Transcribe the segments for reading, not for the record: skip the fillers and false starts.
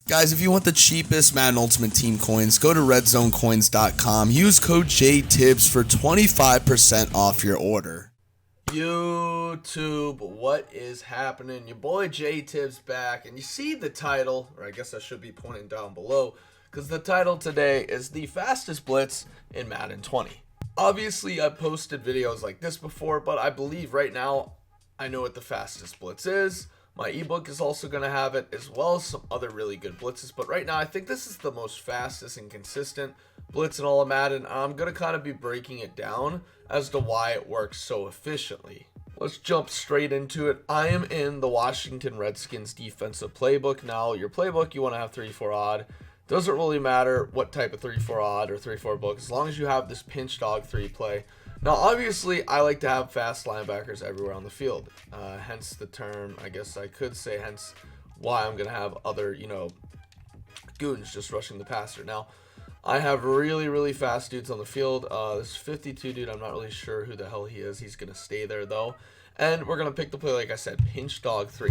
Guys, if you want the cheapest Madden Ultimate Team coins, go to redzonecoins.com. Use code JTibbs for 25% off your order. YouTube, what is happening? Your boy JTibbs back, and you see the title, or I guess I should be pointing down below, because the title today is the fastest blitz in Madden 20. Obviously, I've posted videos like this before, but I believe right now I know what the fastest blitz is. My ebook is also going to have it, as well as some other really good blitzes. But right now, I think this is the most fastest and consistent blitz in all of Madden. I'm going to kind of be breaking it down as to why it works so efficiently. Let's jump straight into it. I am in the Washington Redskins defensive playbook. Now, your playbook, you want to have 3-4 odd. Doesn't really matter what type of 3-4 odd or 3-4 book, as long as you have this pinch dog 3 play. Now, obviously, I like to have fast linebackers everywhere on the field. Hence the term, I guess I could say, hence why I'm going to have other, goons just rushing the passer. Now, I have really, really fast dudes on the field. This 52 dude, I'm not really sure who the hell he is. He's going to stay there, though. And we're going to pick the play, like I said, pinch dog 3.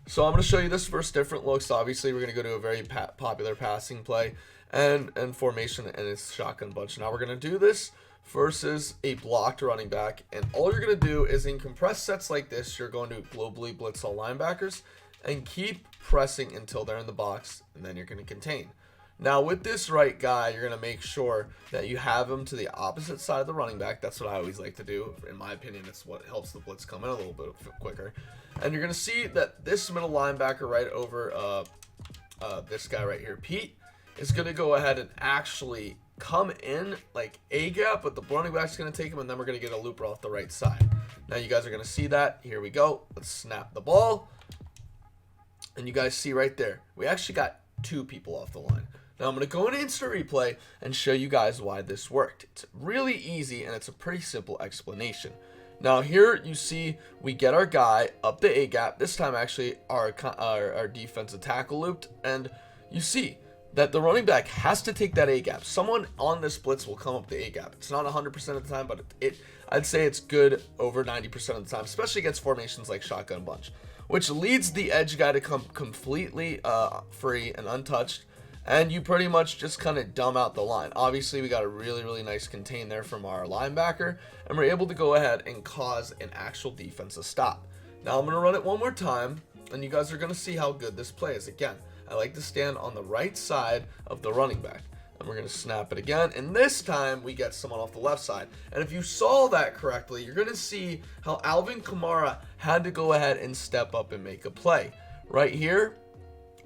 So I'm going to show you this versus different looks. Obviously, we're going to go to a very popular passing play and formation, and it's shotgun bunch. Now, we're going to do this versus a blocked running back, and all you're going to do is in compressed sets like this, you're going to globally blitz all linebackers and keep pressing until they're in the box, and then you're going to contain. Now with this right guy, you're going to make sure that you have him to the opposite side of the running back. That's what I always like to do. In my opinion, it's what helps the blitz come in a little bit quicker. And you're going to see that this middle linebacker right over this guy right here, Pete, is going to go ahead and actually come in like a gap, but the running back's going to take him, and then we're going to get a looper off the right side. Now you guys are going to see that. Here we go. Let's snap the ball. And you guys see right there, we actually got 2 people off the line. Now I'm going to go into instant replay and show you guys why this worked. It's really easy, and it's a pretty simple explanation. Now here you see we get our guy up the A gap. This time actually our defensive tackle looped, and you see that the running back has to take that A gap. Someone on this blitz will come up the A gap. It's not 100% of the time, but I'd say it's good over 90% of the time, especially against formations like shotgun bunch, which leads the edge guy to come completely free and untouched, and you pretty much just kind of dumb out the line. Obviously, we got a really, really nice contain there from our linebacker, and we're able to go ahead and cause an actual defensive stop. Now I'm going to run it one more time, and you guys are going to see how good this play is. Again, I like to stand on the right side of the running back. And we're going to snap it again. And this time, we get someone off the left side. And if you saw that correctly, you're going to see how Alvin Kamara had to go ahead and step up and make a play. Right here,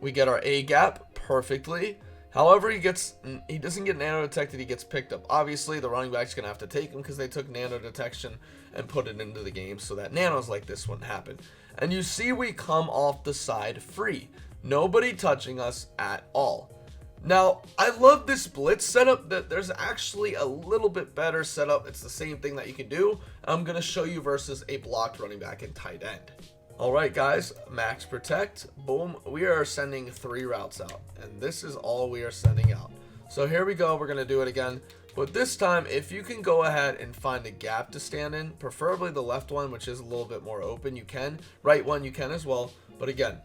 we get our A gap perfectly. However, he doesn't get nano detected. He gets picked up. Obviously, the running back's going to have to take him because they took nano detection and put it into the game so that nanos like this wouldn't happen. And you see we come off the side free. Nobody touching us at all. Now, I love this blitz setup. That there's actually a little bit better setup. It's the same thing that you can do. I'm going to show you versus a blocked running back and tight end. All right, guys, max protect. Boom. We are sending 3 routes out, and this is all we are sending out. So here we go. We're going to do it again. But this time, if you can go ahead and find a gap to stand in, preferably the left one, which is a little bit more open, you can. Right one, you can as well. But again,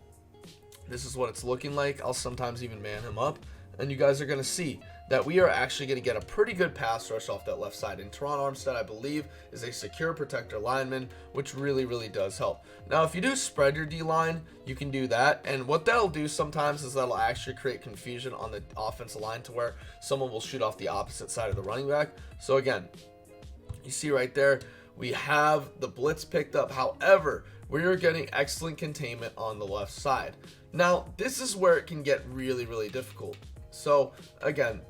this is what it's looking like. I'll sometimes even man him up. And you guys are going to see that we are actually going to get a pretty good pass rush off that left side. And Teron Armstead, I believe, is a secure protector lineman, which really, really does help. Now, if you do spread your D-line, you can do that. And what that'll do sometimes is that'll actually create confusion on the offensive line to where someone will shoot off the opposite side of the running back. So again, you see right there, we have the blitz picked up. However, we are getting excellent containment on the left side. Now, this is where it can get really, really difficult. So, again,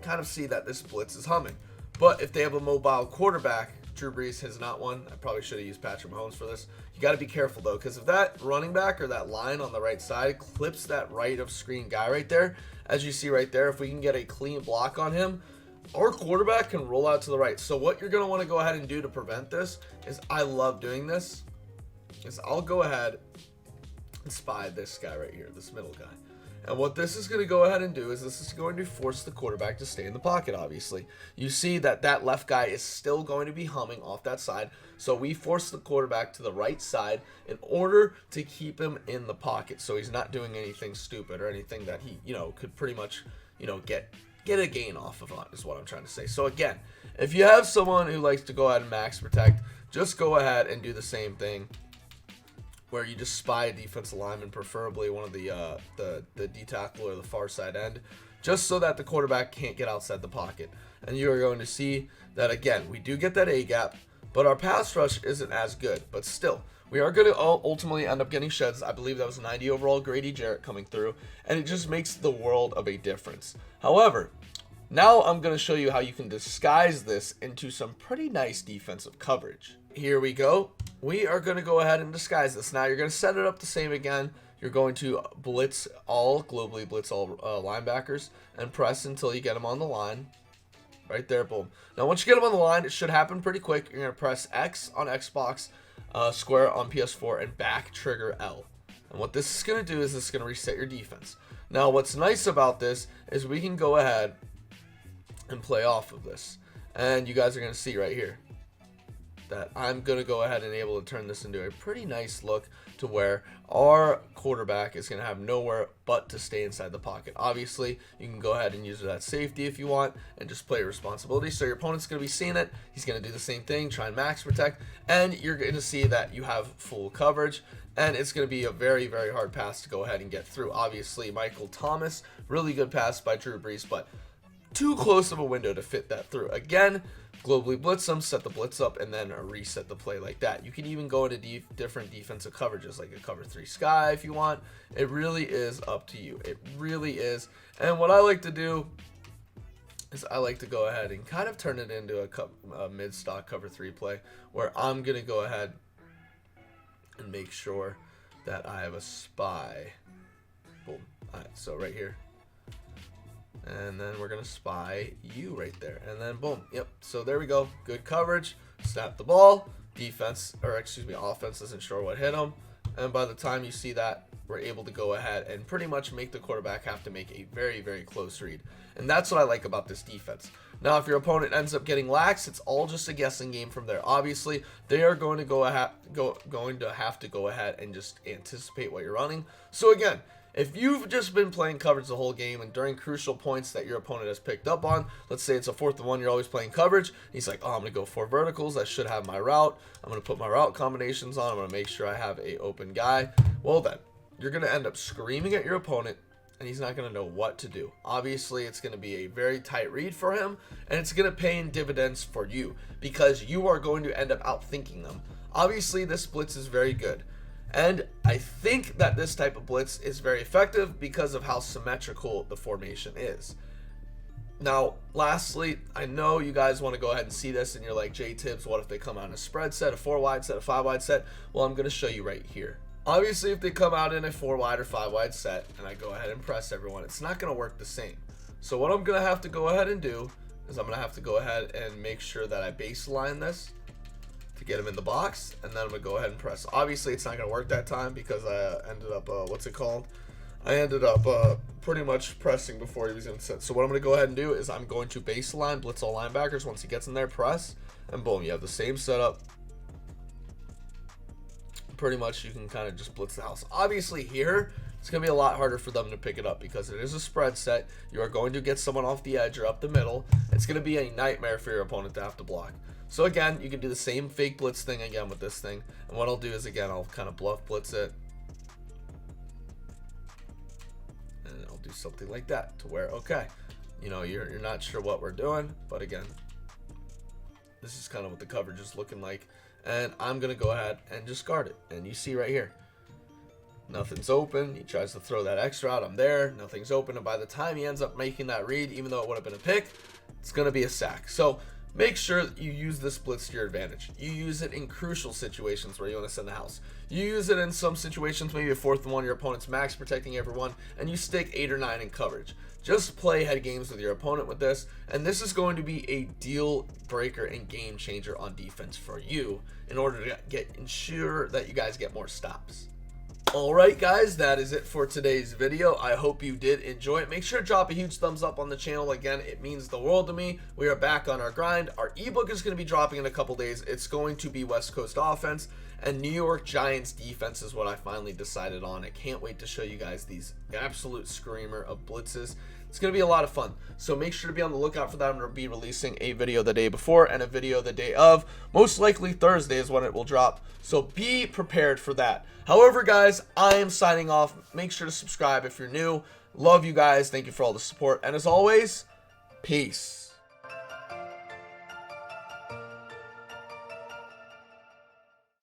kind of see that this blitz is humming. But if they have a mobile quarterback, Drew Brees has not one. I probably should have used Patrick Mahomes for this. You got to be careful, though, because if that running back or that line on the right side clips that right of screen guy right there, as you see right there, if we can get a clean block on him, our quarterback can roll out to the right. So what you're going to want to go ahead and do to prevent this is, I love doing this, is I'll go ahead and spy this guy right here, this middle guy. And what this is going to go ahead and do is this is going to force the quarterback to stay in the pocket, obviously. You see that that left guy is still going to be humming off that side. So we force the quarterback to the right side in order to keep him in the pocket. So he's not doing anything stupid or anything that he, could pretty much, get a gain off of, is what I'm trying to say. So again, if you have someone who likes to go ahead and max protect, just go ahead and do the same thing, where you just spy a defensive lineman, preferably one of the D tackle or the far side end, just so that the quarterback can't get outside the pocket. And you are going to see that, again, we do get that A gap, but our pass rush isn't as good. But still, we are going to ultimately end up getting sheds. I believe that was 90 overall Grady Jarrett coming through, and it just makes the world of a difference. However, now I'm going to show you how you can disguise this into some pretty nice defensive coverage. Here we go. We are going to go ahead and disguise this. Now you're going to set it up the same again. You're going to globally blitz all linebackers and press until you get them on the line. Right there, boom. Now once you get them on the line, it should happen pretty quick. You're going to press X on Xbox, square on PS4, and back trigger L. And what this is going to do is this is going to reset your defense. Now what's nice about this is we can go ahead and play off of this. And you guys are going to see right here that I'm going to go ahead and able to turn this into a pretty nice look to where our quarterback is going to have nowhere but to stay inside the pocket. Obviously, you can go ahead and use it at safety if you want and just play your responsibility. So your opponent's going to be seeing it. He's going to do the same thing, try and max protect, and you're going to see that you have full coverage. And it's going to be a very, very hard pass to go ahead and get through. Obviously, Michael Thomas, really good pass by Drew Brees, but too close of a window to fit that through. Again, globally blitz them, set the blitz up, and then reset the play like that. You can even go into different defensive coverages, like a cover 3 sky if you want. It really is up to you. It really is. And what I like to do is I like to go ahead and kind of turn it into a mid-stock cover 3 play, where I'm going to go ahead and make sure that I have a spy. Boom. All right, so right here. And then we're going to spy you right there. And then boom. Yep. So there we go. Good coverage. Snap the ball. Offense isn't sure what hit him. And by the time you see that, we're able to go ahead and pretty much make the quarterback have to make a very, very close read. And that's what I like about this defense. Now, if your opponent ends up getting lax, it's all just a guessing game from there. Obviously, they are going to have to go ahead and just anticipate what you're running. So again, if you've just been playing coverage the whole game and during crucial points that your opponent has picked up on, let's say it's a 4th and 1, you're always playing coverage. He's like, oh, I'm going to go 4 verticals. I should have my route. I'm going to put my route combinations on. I'm going to make sure I have a open guy. Well, then you're going to end up screaming at your opponent, and he's not going to know what to do. Obviously, it's going to be a very tight read for him, and it's going to pay in dividends for you because you are going to end up outthinking them. Obviously, this blitz is very good. And I think that this type of blitz is very effective because of how symmetrical the formation is. Now, lastly, I know you guys want to go ahead and see this and you're like, JTibbs, what if they come out in a spread set, a 4-wide set, a 5-wide set? Well, I'm going to show you right here. Obviously, if they come out in a 4-wide or 5-wide set and I go ahead and press everyone, it's not going to work the same. So what I'm going to have to go ahead and do is I'm going to have to go ahead and make sure that I baseline this to get him in the box, and then I'm going to go ahead and press. Obviously, it's not going to work that time because I ended up, I ended up pretty much pressing before he was in set. So what I'm going to go ahead and do is I'm going to baseline, blitz all linebackers. Once he gets in there, press, and boom, you have the same setup. Pretty much you can kind of just blitz the house. Obviously here, it's going to be a lot harder for them to pick it up because it is a spread set. You are going to get someone off the edge or up the middle. It's going to be a nightmare for your opponent to have to block. So again, you can do the same fake blitz thing again with this thing. And what I'll do is, again, I'll kind of bluff blitz it. And I'll do something like that to where, okay, you know, you're not sure what we're doing. But again, this is kind of what the coverage is looking like. And I'm going to go ahead and just guard it. And you see right here, nothing's open. He tries to throw that extra out. I'm there. Nothing's open. And by the time he ends up making that read, even though it would have been a pick, it's going to be a sack. So make sure that you use this blitz to your advantage. You use it in crucial situations where you want to send the house. You use it in some situations, maybe a 4th and 1, your opponent's max protecting everyone, and you stick 8 or 9 in coverage. Just play head games with your opponent with this, and this is going to be a deal breaker and game changer on defense for you in order to ensure that you guys get more stops. Alright guys, that is it for today's video. I hope you did enjoy it. Make sure to drop a huge thumbs up on the channel. Again, it means the world to me. We are back on our grind. Our ebook is going to be dropping in a couple days. It's going to be West Coast offense and New York Giants defense is what I finally decided on. I can't wait to show you guys these absolute screamer of blitzes. It's going to be a lot of fun. So make sure to be on the lookout for that. I'm going to be releasing a video the day before and a video the day of. Most likely Thursday is when it will drop. So be prepared for that. However, guys, I am signing off. Make sure to subscribe if you're new. Love you guys. Thank you for all the support. And as always, peace.